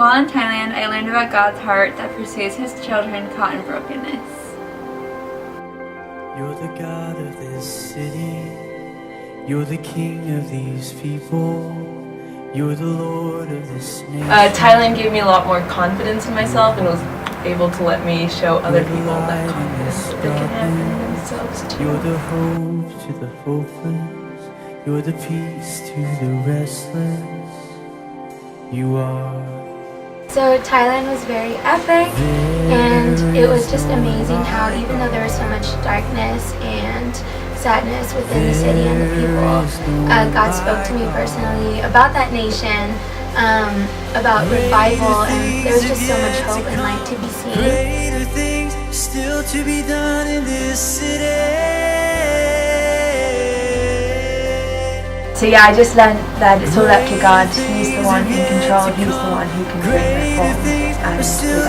While in Thailand, I learned about God's heart that pursues His children caught in brokenness. You're the God of this city. You're the King of these people. You're the Lord of this nation. Thailand gave me a lot more confidence in myself and was able to let me show other people that confidence that they can have in themselves too. You're the hope to the hopeless. You're the peace to the restless. You are. So Thailand was very epic, and it was just amazing how even though there was so much darkness and sadness within the city and the people, God spoke to me personally about that nation, about revival, and there was just so much hope and light to be seen. Greater things still to be done in this city. So yeah, I just learned that it's all up to God. He's the one in control. He's the one who can bring reform and redemption.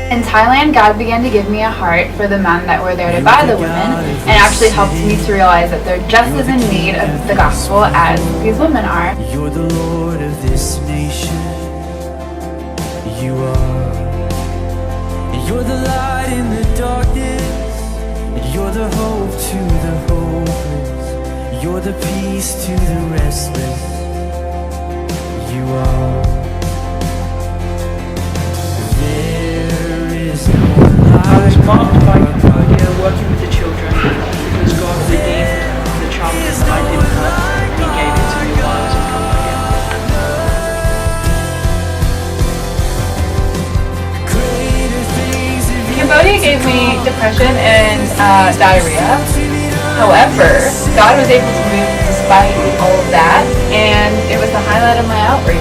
In Thailand, God began to give me a heart for the men that were there to buy the women, and actually helped me to realize that they're just as in need of the gospel as these women are. You're the Lord of this nation. You are. You're the light in the darkness. You're the hope to the hopeless. You're the peace to the restless. You are. There is no light. I was marked by Cambodia working with the children because God redeemed the child that I didn't have, and He gave it to me while I was in Cambodia. Cambodia gave me depression and diarrhea. However, God was able to move despite all of that, and it was the highlight of my outreach.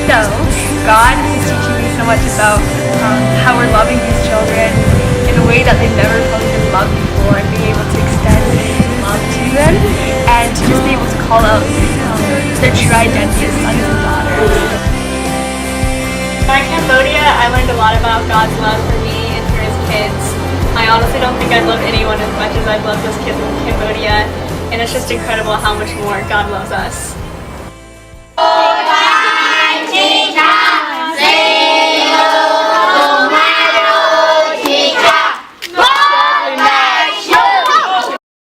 So, God is teaching me so much about how we're loving these children in a way that they've never probably been loved before, and being able to extend love to them, and to just be able to call out their true identity as sons and daughters. In Cambodia, I learned a lot about God's love for me and for His kids. I honestly don't think I've loved anyone as much as I've loved those kids in Cambodia, and it's just incredible how much more God loves us.